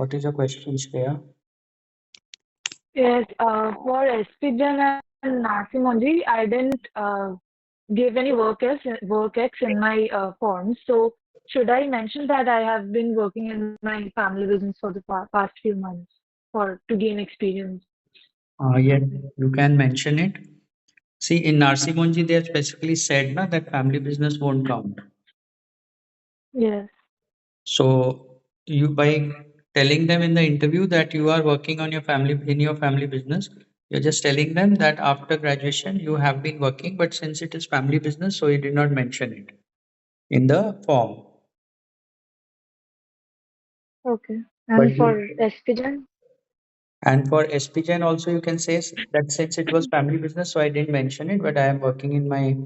What is your question, Shreya? Yes, for SPGen and Nasimonji, I didn't give any work ex in my forms. So should I mention that I have been working in my family business for the past few months for to gain experience? Yes, you can mention it. See, in Narsimonji, they have specifically said na, that family business won't count. Yes. So you by telling them in the interview that you are working on your family in your family business, you're just telling them that after graduation you have been working, but since it is family business, so you did not mention it in the form. Okay. But And you, for SPGen? and for SPGen also you can say that since it was family business, so I didn't mention it, but I am working in my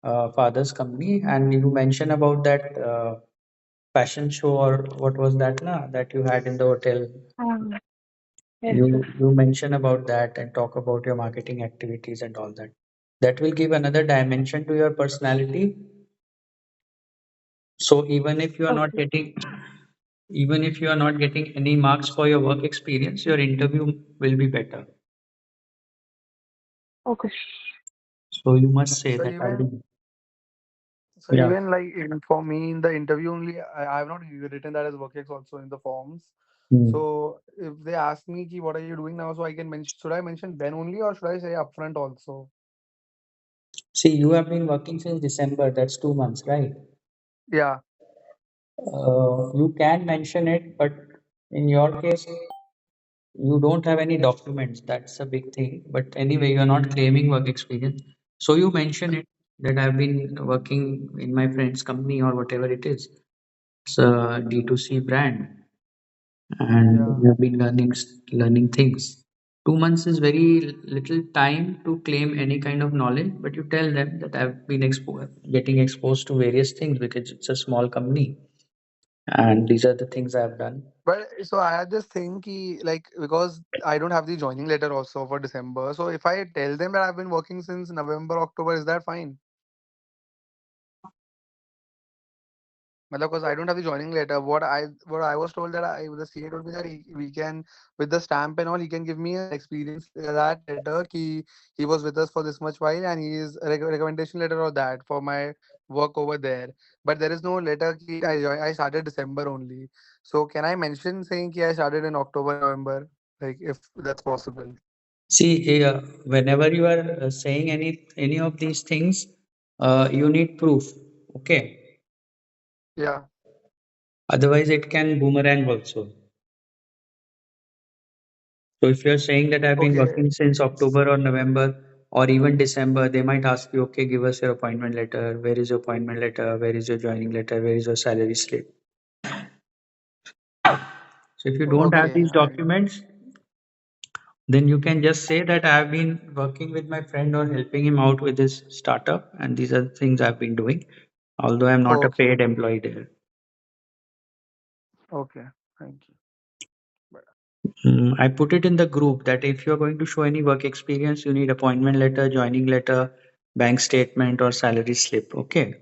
father's company, and you mention about that fashion show or what was that na, that you had in the hotel. Um, yes, yes. You mention about that and talk about your marketing activities and all that. That will give another dimension to your personality. So Okay. even if you are not getting any marks for your work experience, your interview will be better. Okay. So you must say So that I've even been, so yeah. even like even for me in the interview only, I have not written that as work ex also in the forms. Hmm. So if they ask me ki, what are you doing now, so I can mention, should I mention then only or should I say upfront also? See, you have been working since December. That's 2 months, right? Yeah. You can mention it, but in your case, you don't have any documents. That's a big thing. But anyway, you are not claiming work experience. So you mention it that I've been working in my friend's company or whatever it is. It's a D2C brand, and Yeah. we have been learning things. 2 months is very little time to claim any kind of knowledge, but you tell them that I've been getting exposed to various things because it's a small company, and these are the things I've done. But so I had this thing ki, like because I don't have the joining letter also for December. So if I tell them that I've been working since November, October, is that fine? Because I don't have the joining letter. What I was told that the CA told me that we can with the stamp and all he can give me an experience that letter he was with us for this much while and he is a recommendation letter or that for my work over there. But there is no letter ki I started December only. So can I mention saying ki I started in October November like if that's possible? See, whenever you are saying any of these things, you need proof. Okay. Yeah. Otherwise, it can boomerang also. So if you're saying that I've been Okay. working since October or November or even December, they might ask you, okay, give us your appointment letter. Where is your appointment letter? Where is your joining letter? Where is your salary slip? So if you don't have Okay. these documents, then you can just say that I've been working with my friend or helping him out with his startup, and these are the things I've been doing, although I'm not a Okay. paid employee there. Okay. Thank you. I put it in the group that if you're going to show any work experience, you need appointment letter, joining letter, bank statement, or salary slip. Okay.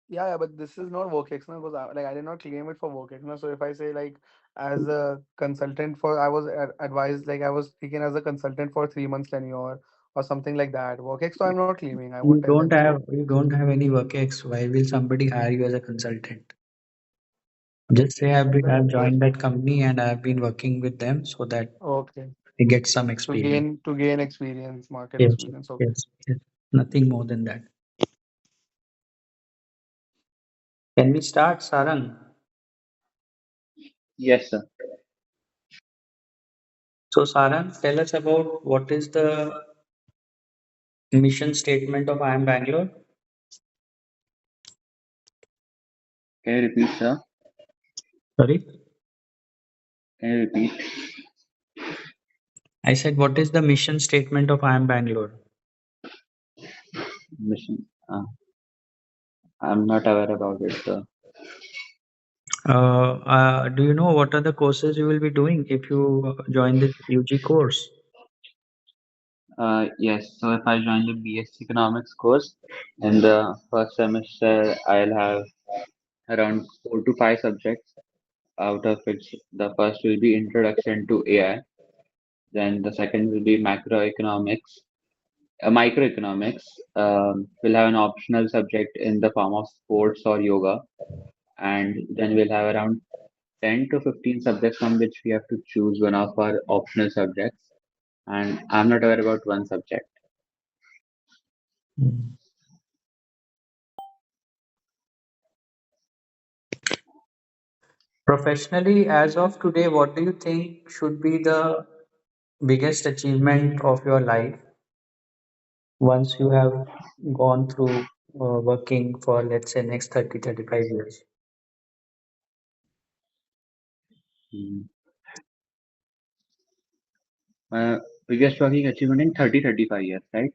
Yeah, but this is not work experience because I did not claim it for work experience. So if I say like as a consultant for I was advised like I was taken as a consultant for 3 months tenure or something like that. Work ex, so I'm not claiming. I won't tell them so. You don't have any work ex. Why will somebody hire you as a consultant? Just say I've The joined that company and I've been working with them so that okay I get some experience. to gain experience, market Yes, experience. Okay. yes, yes. Nothing more than that. Can we start, Sarang? Yes, sir. So, Sarang, tell us about what is the mission statement of IIM Bangalore. Can you repeat, sir? Sorry, Can you repeat? I said what is the mission statement of IIM Bangalore? Mission. I'm not aware about it, sir. Do you know what are the courses you will be doing if you join this UG course? Yes. So if I join the BSc Economics course, in the first semester, I'll have around 4 to 5 subjects. out of which the first will be Introduction to AI, then the second will be microeconomics. We'll have an optional subject in the form of sports or yoga, and then we'll have around 10 to 15 subjects from which we have to choose one of our optional subjects. And I'm not aware about one subject. Mm. Professionally, as of today, what do you think should be the biggest achievement of your life once you have gone through working for, let's say, next 30, 35 years? Mm. Biggest working achievement in 30, 35 years, right?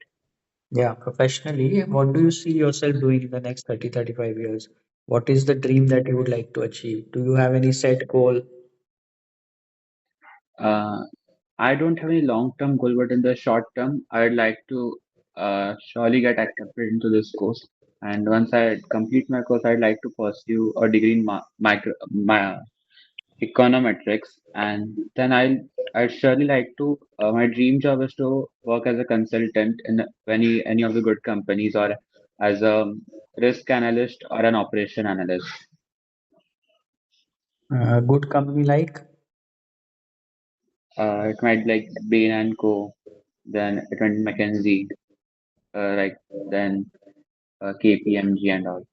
Yeah, professionally, what do you see yourself doing in the next 30, 35 years? What is the dream that you would like to achieve? Do you have any set goal? Uh, I don't have any long-term goal, but in the short term, I'd like to surely get accepted into this course. And once I complete my course, I'd like to pursue a degree in econometrics, and then I'd surely like to. My dream job is to work as a consultant in any of the good companies, or as a risk analyst or an operation analyst. Good company like? It might be like Bain and Co. Then it might be McKinsey, like then KPMG and all.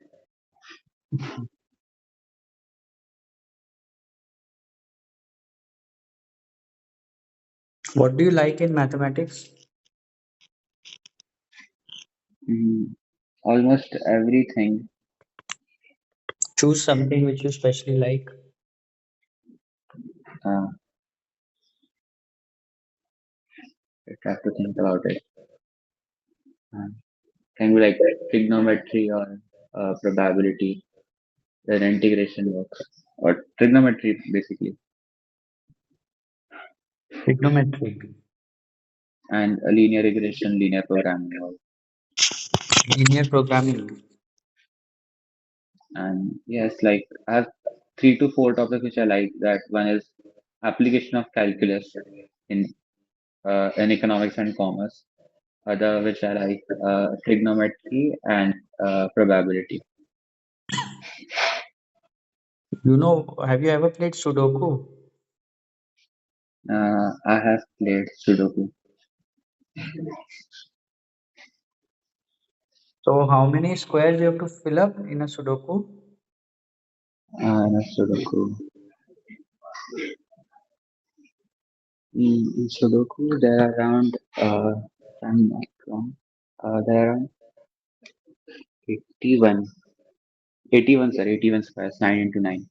What do you like in mathematics? Mm, almost everything. Choose something which you especially like. Uh, I have to think about it. Uh, can be like trigonometry or probability. Then integration works, or trigonometry basically, Trigonometry, and linear regression, linear programming. linear programming. And yes, like I have 3 to 4 topics which I like. That one is application of calculus in economics and commerce. Other which I like trigonometry and probability. Have you ever played Sudoku? I have played Sudoku. So how many squares you have to fill up in a Sudoku? In Sudoku. In Sudoku, there are around, if I'm not wrong, there are around 81, 81, sorry, 81 squares, 9 into 9.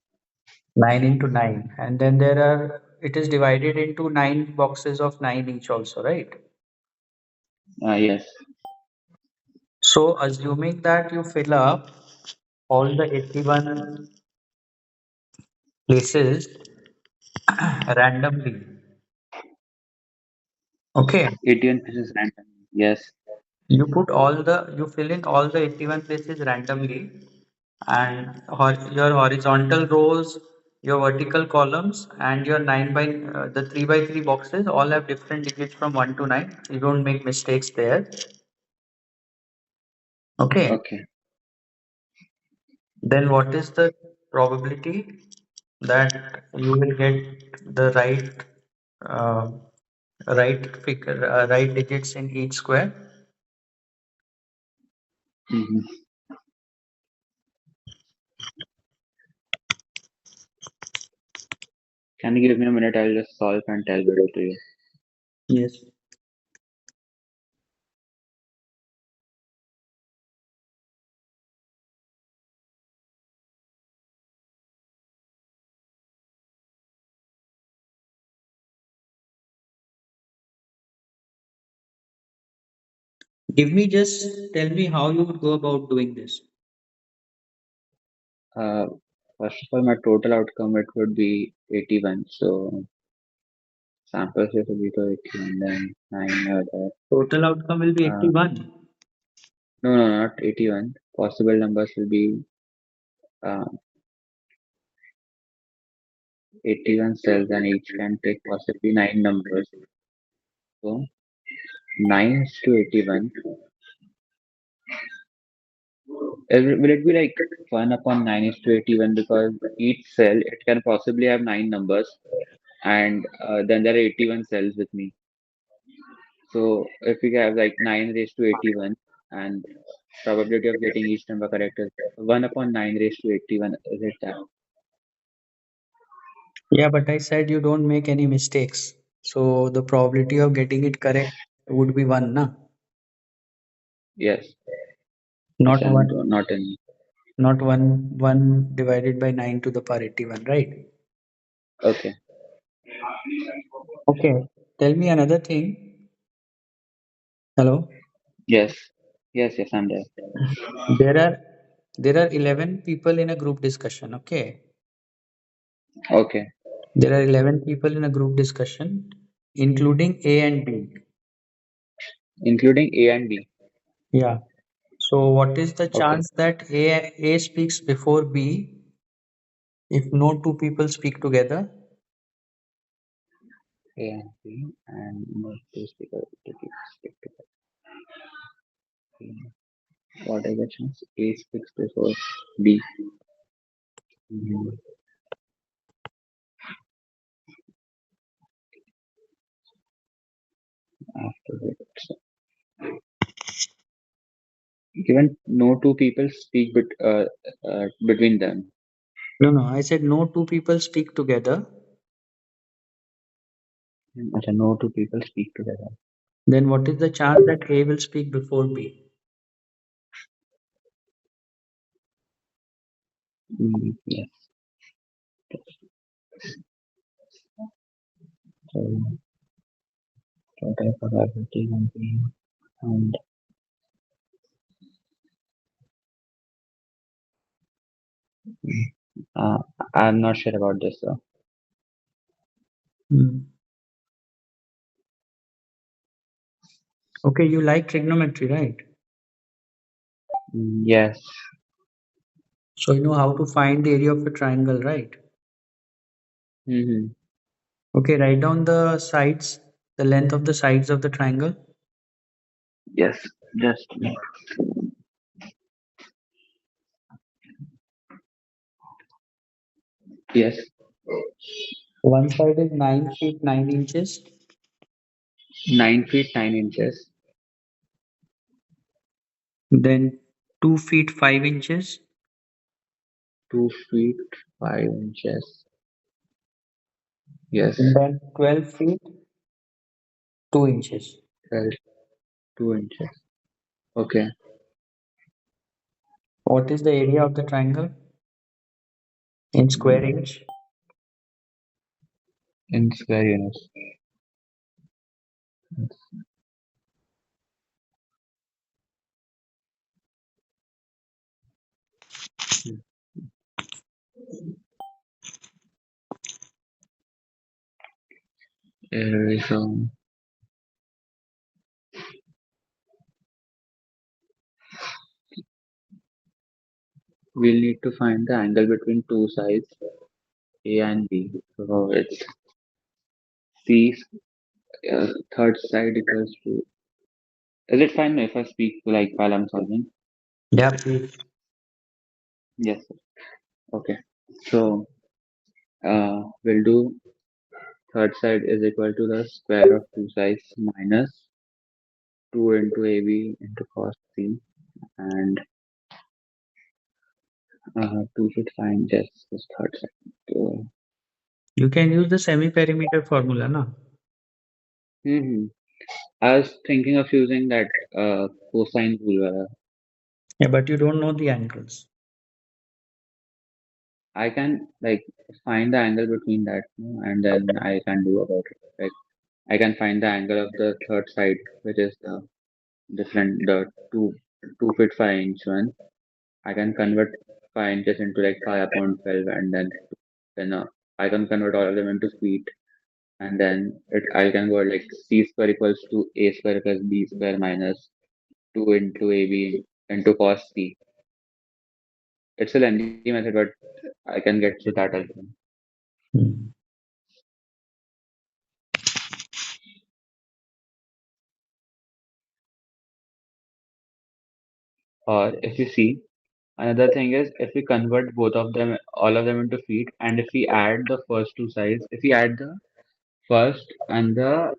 9 into 9. And then it is divided into 9 boxes of 9 each also, right? Yes, So assuming that you fill up all the 81 places randomly, okay, 81 pieces random. Yes, you fill in all the 81 places randomly, and your horizontal rows, your vertical columns, and your the 3 by 3 boxes all have different digits from 1 to 9. You don't make mistakes there. Okay. okay. Then what is the probability that you will get the uh, right digits in each square? hmm Can you give me a minute? I'll just solve and tell it to you. Yes. Tell me how you would go about doing this. Uh, First of all, my total outcome it would be 81. So sample space would be to 81, then 9 there. Total outcome will be Uh, 81. no, no, not 81. Possible numbers will be uh, 81 cells and each can take possibly 9 numbers. So 9 is to 81. Will it be like 1 upon 9 is to 81 because each cell it can possibly have 9 numbers and then there are 81 cells with me. So if we have like 9 raised to 81 and probability of getting each number correct is 1 upon 9 raised to 81. Is it that? Yeah, but I said you don't make any mistakes. So the probability of getting it correct would be one, na? Yes. Yes, Not I'm one, not in. not one divided by 9 to the power 81, right? Okay. Okay. Tell me another thing. Hello. Yes. Yes, yes, I'm there. There are there are 11 people in a group discussion. Okay. Okay. There are 11 people in a group discussion, including A and B. Including A and B. Yeah. So what is the Okay. chance that A speaks before B if no two people speak together? A and B and not two speakers to speak together. What is the chance? A speaks before B. Mhm. After that. So, given no two people speak between them. No, no. I said no two people speak together. Okay, no two people speak together. Then what is the chance that A will speak before B? Yes. So total probability will be and uh, I'm not sure about this though. Hmm. Okay, you like trigonometry, right? Yes. So you know how to find the area of a triangle, right? Mm-hmm. Okay, write down the sides, the length of the sides of the triangle. Yes. Just yes. One side is 9 feet 9 inches, 9 feet 9 inches. then 2 feet 5 inches, 2 feet 5 inches. Yes. and then 12 feet 2 inches. 12, 2 inches. Okay. What is the area of the triangle in square inch? In square units. So we'll need to find the angle between two sides A and B. So it's C third side equals to. Is it fine if I speak like while I'm solving? Yeah, please. Yes. Okay. So we'll do third side is equal to the square of two sides minus 2 into AB into cos C and 2 should find just this third side. So, You can use the semi-perimeter formula, na? hmm I was thinking of using that cosine rule. Yeah, but you don't know the angles. I can like find the angle between that, no, and then I can do about it. Like I can find the angle of the third side, which is the different the 2 feet 5 inch one. I can convert 5 inches into like 5 upon 12, and then I can convert all of them into feet, and then I can go like c square equals to a square plus b square minus 2 into ab into cos c. It's a lengthy method, but I can get to that also. Hmm. Or if you see, another thing is if we convert both of them, all of them into feet, and if we add the first two sides, if we add the first and the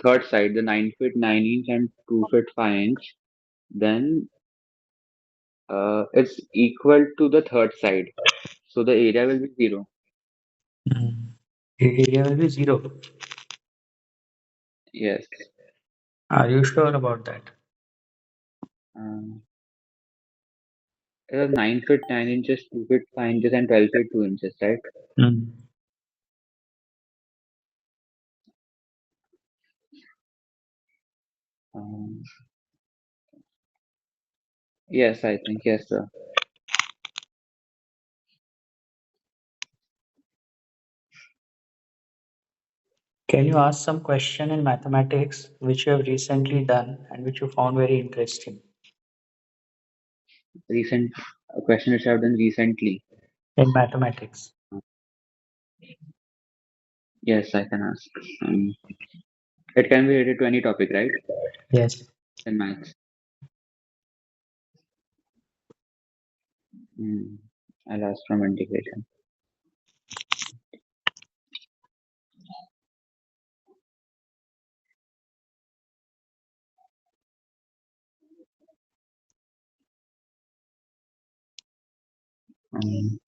third side, the 9 feet 9 inch and 2 feet 5 inch, then it's equal to the third side. So the area will be zero. Hmm. Area will be zero. Yes. Are you sure about that? Um, it was 9 feet 9 inches, 2 feet 5 inches, and 12 feet 2 inches, right? Hmm. Um, yes, I think, yes, sir. Can you ask some question in mathematics which you have recently done and which you found very interesting Recent question which I've done recently. in mathematics? Yes, I can ask. It can be related to any topic, right? Yes. In maths. Mm, I'll ask from integration. Um,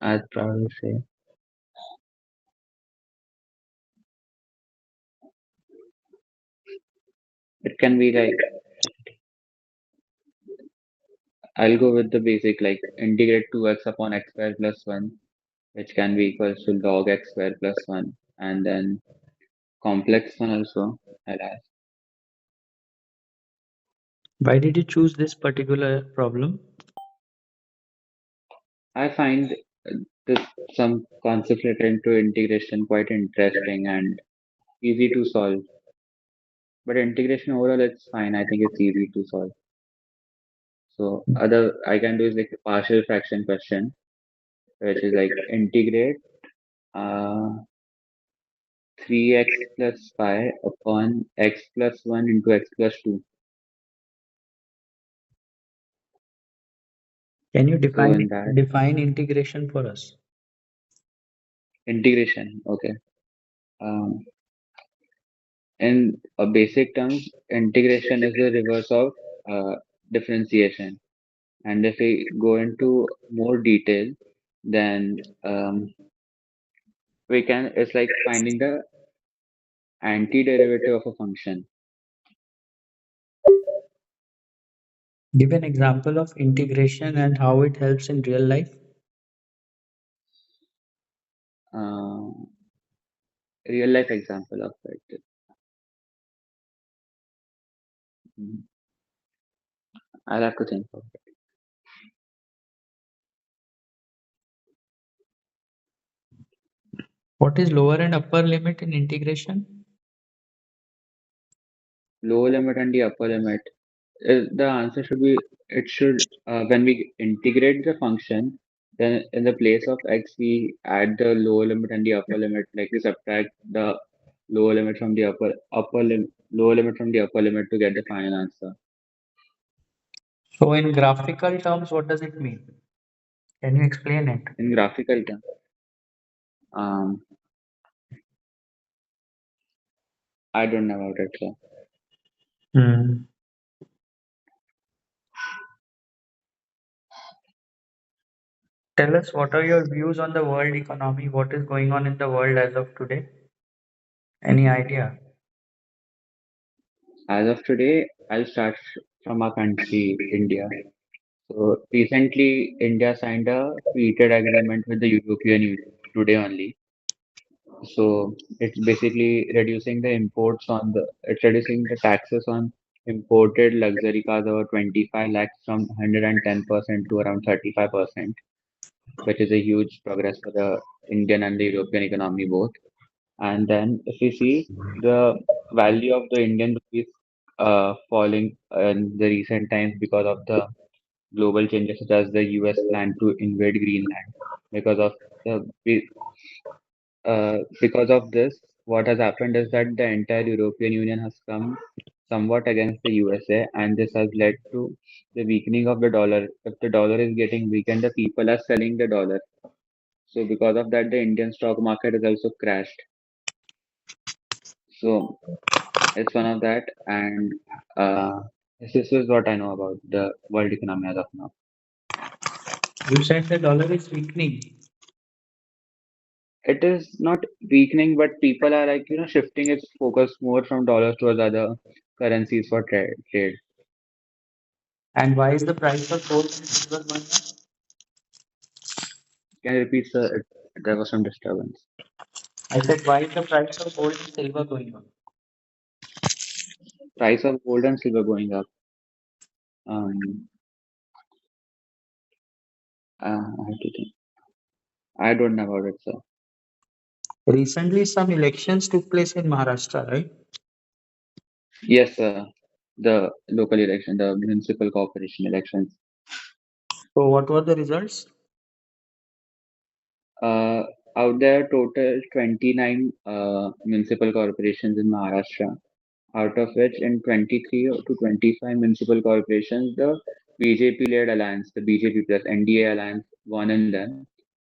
I'd probably say it can be like I'll go with the basic like integrate 2x upon x square plus 1, which can be equals to log x square plus 1, and then complex one also. I'll ask. Why did you choose this particular problem? I find this some concepts related to integration quite interesting and easy to solve. But integration overall, it's fine. I think it's easy to solve. So other I can do is like a partial fraction question, which is like integrate uh, 3x plus 5 upon x plus 1 into x plus 2. Can you So in that define integration for us? integration, okay. Um, in basic terms, integration is the reverse of uh, differentiation. And if we go into more detail, then we can, it's like finding the antiderivative of a function. Give an example of integration and how it helps in real life. Uh, Real life example of it. Mm, I'll have to think of it. What is lower and upper limit in integration? Lower limit and the upper limit. The answer should be it should when we integrate the function, then in the place of x we add the lower limit and the upper limit. Like we subtract the lower limit from the upper limit lower limit from the upper limit to get the final answer. So in graphical terms, what does it mean? Can you explain it? In graphical terms, um, I don't know about it. So Hmm. Tell us what are your views on the world economy? What is going on in the world as of today? Any idea? as of today, I'll start from our country, India. So recently, India signed a free trade agreement with the European Union today only. So it's basically reducing the imports on it's reducing the taxes on imported luxury cars over 25 lakhs from 110% to around 35%, which is a huge progress for the Indian and the European economy both. And then if you see the value of the Indian rupee falling in the recent times because of the global changes such as the US plan to invade Greenland because of the because of this, what has happened is that the entire European Union has come somewhat against the USA, and this has led to the weakening of the dollar. If the dollar is getting weakened, the people are selling the dollar. So because of that, the Indian stock market has also crashed. So it's one of that, and this is what I know about the world economy as of now. You said the dollar is weakening. It is not weakening, but people are like shifting its focus more from dollars towards other currencies for trade. And why is the price of gold and silver going up? Can you repeat, sir? There was some disturbance. I said, why is the price of gold and silver going up? Price of gold and silver going up. Um, I have to think. I don't know about it, sir. Recently, some elections took place in Maharashtra, right? Yes, sir. The local election, the municipal corporation elections. So, what were the results? Uh, Out there, total 29 municipal corporations in Maharashtra. Out of which, in 23 to 25 municipal corporations, the BJP-led alliance, the BJP plus NDA alliance, won in them.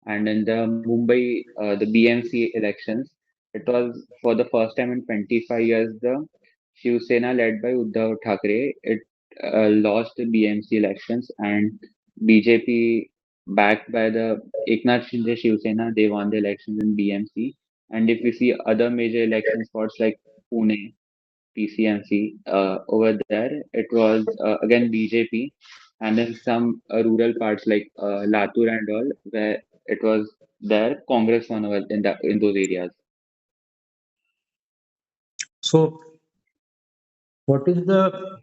And in the Mumbai, the BMC elections, it was for the first time in 25 years, the Shiv Sena led by Uddhav Thackeray, it lost the BMC elections, and BJP backed by the Eknath Shinde Shiv Sena, they won the elections in BMC. And if we see other major election spots like Pune, PCMC, over there, it was again BJP, and then some rural parts like Latur and all, where it was there, Congress won over in those areas. So, what is the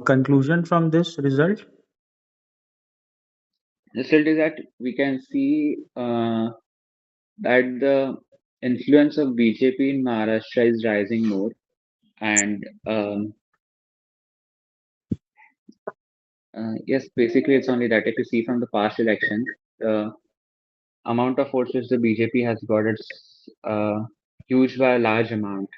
conclusion from this result? The result is that we can see that the influence of BJP in Maharashtra is rising more, and yes, basically it's only that if you see from the past elections, the amount of votes which the BJP has got, it's huge by a large amount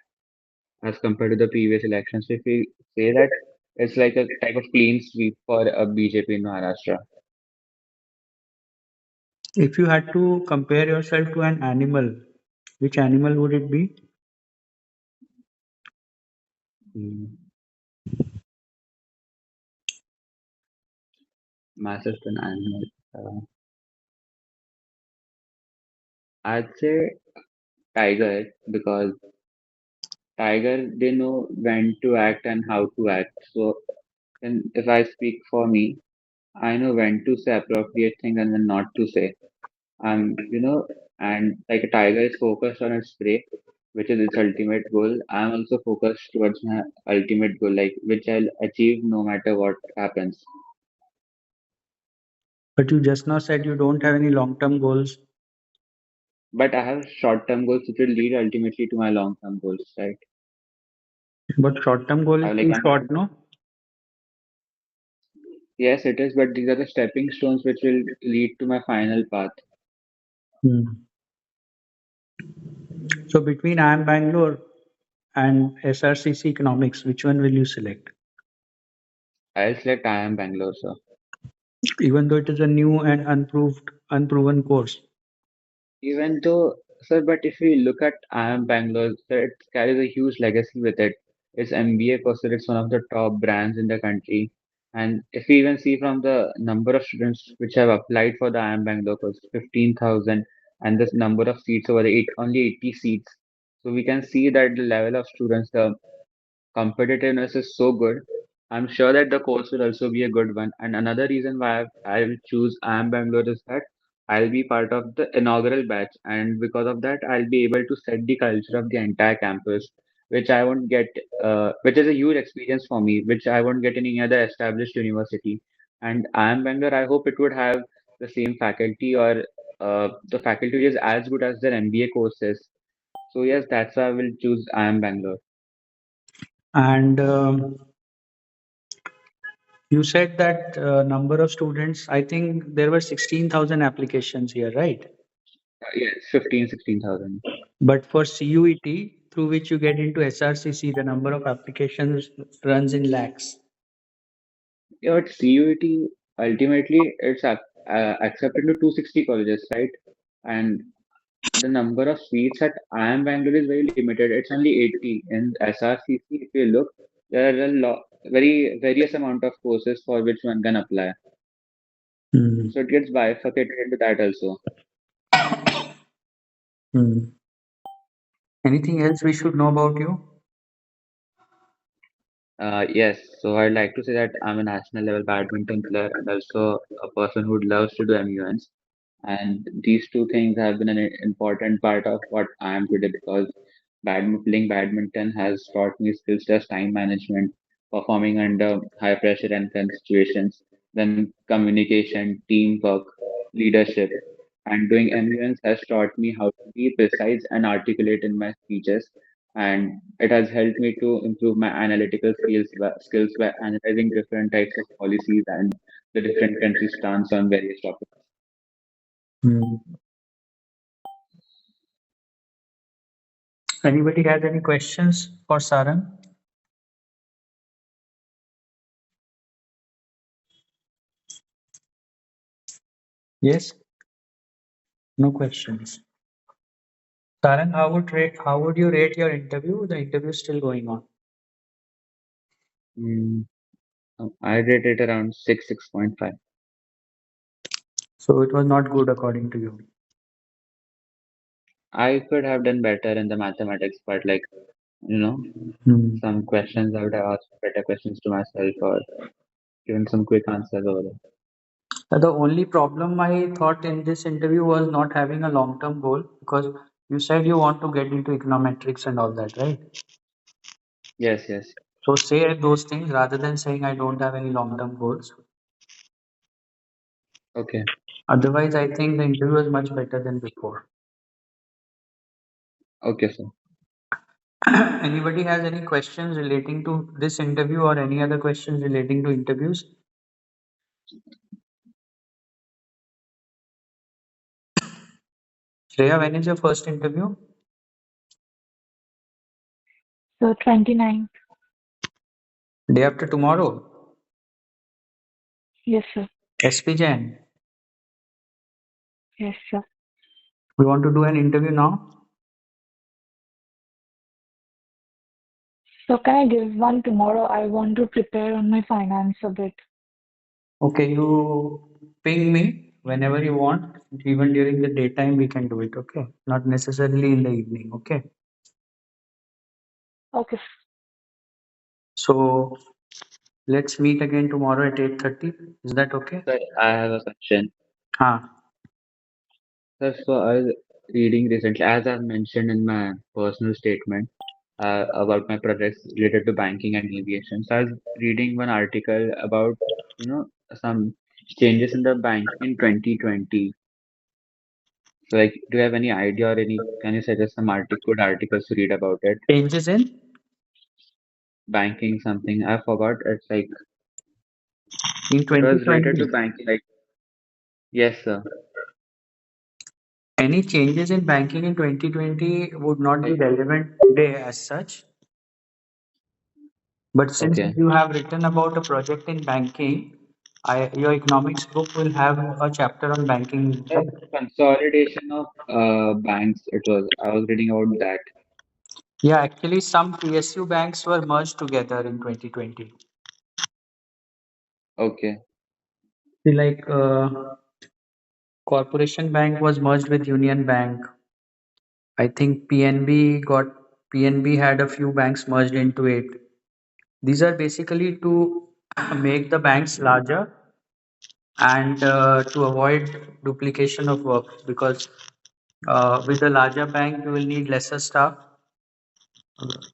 as compared to the previous elections. So if we say that it's like a type of clean sweep for a BJP in Maharashtra. If you had to compare yourself to an animal, which animal would it be? Mm, Massive than animal. Uh, I'd say tiger because tiger they know when to act and how to act. So then if I speak for me, I know when to say appropriate thing and when not to say. And like a tiger is focused on its prey, which is its ultimate goal. I'm also focused towards my ultimate goal, like which I'll achieve no matter what happens. But you just now said you don't have any long-term goals. But I have short-term goals which will lead ultimately to my long-term goals, right? But short-term goal I is like too I'm short, no? yes, it is, but these are the stepping stones which will lead to my final path. Hmm. So between IIM Bangalore and SRCC Economics, which one will you select? I'll select I am Bangalore, sir. Even though it is a new and unproven course. Even though, sir, but if we look at IIM Bangalore, sir, it carries a huge legacy with it. Its MBA course, it's one of the top brands in the country. And if we even see from the number of students which have applied for the IIM Bangalore course, 15,000, and this number of seats over the only 80 seats. So we can see that the level of students, the competitiveness is so good. I'm sure that the course will also be a good one. And another reason why I will choose IIM Bangalore is that I'll be part of the inaugural batch, and because of that, I'll be able to set the culture of the entire campus, which I won't get, which is a huge experience for me, which I won't get in any other established university. And IIM Bangalore, I hope it would have the same faculty or the faculty is as good as their MBA courses. So yes, that's why I will choose IIM Bangalore. And You said that number of students, I think there were 16,000 applications here, right? Yes, 15, 16,000. But for CUET, through which you get into SRCC, the number of applications runs in lakhs. Yeah, but CUET ultimately it's accepted to 260 colleges, right? And the number of seats at IIM Bangalore is very limited. It's only 80. In SRCC, if you look, there are a lot, very various amount of courses for which one can apply. Hmm. So it gets bifurcated into that also. Hmm. Anything else we should know about you? Yes, so I'd like to say that I'm a national level badminton player and also a person who loves to do MUNs. And these two things have been an important part of what I am today because playing badminton has taught me skills such as time management, performing under high pressure and tense situations, then communication, teamwork, leadership. And doing MUNs has taught me how to be precise and articulate in my speeches. And it has helped me to improve my analytical skills by analyzing different types of policies and the different countries' stance on various topics. Hmm. Anybody has any questions for Sarang? Yes? No questions. Sarang, how would you rate your interview? The interview is still going on. Mm, I rate it around 6, 6.5. So it was not good according to you. I could have done better in the mathematics part, like, you know, Hmm. some questions I would have asked better questions to myself or given some quick answers over there. The only problem I thought in this interview was not having a long-term goal because you said you want to get into econometrics and all that, right? Yes, yes. So say those things rather than saying I don't have any long-term goals. Okay, Otherwise, I think the interview was much better than before. okay, sir. Anybody has any questions relating to this interview or any other questions relating to interviews? Shreya, when is your first interview? So 29. Day after tomorrow? Yes, sir. SP Jain. Yes, sir. We want to do an interview now? So can I give one tomorrow? I want to prepare on my finance a bit. Okay, you ping me whenever you want. Even during the daytime, we can do it. Okay, not necessarily in the evening. Okay, Okay. so let's meet again tomorrow at 8:30. Is that okay? Sir, I have a question. Ah, Sir, so I was reading recently, as I've mentioned in my personal statement about my projects related to banking and aviation. So I was reading one article about, you know, some changes in the banking in 2020. So, like, do you have any idea or can you suggest some good articles to read about it? changes in Banking something. I forgot. It's like, in it was related 2020. to banking. Like, yes, sir. Any changes in banking in 2020 would not be Like, relevant today as such. But since okay. you have written about a project in banking, your economics book will have a chapter on banking, right? Consolidation of banks. It was. I was reading about that. Yeah, actually, some PSU banks were merged together in 2020. Okay. See, like Corporation Bank was merged with Union Bank. I think PNB had a few banks merged into it. These are basically to make the banks larger and to avoid duplication of work because with a larger bank you will need lesser staff.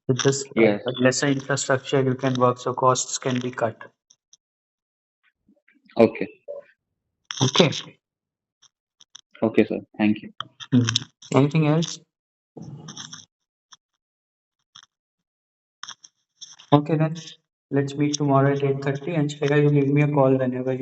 With this Yes. lesser infrastructure you can work so costs can be cut. Okay. Okay. Okay, sir. Thank you. Hmm. Anything else? Okay then. Let's meet tomorrow at 8:30, and Shreya, you give me a call whenever you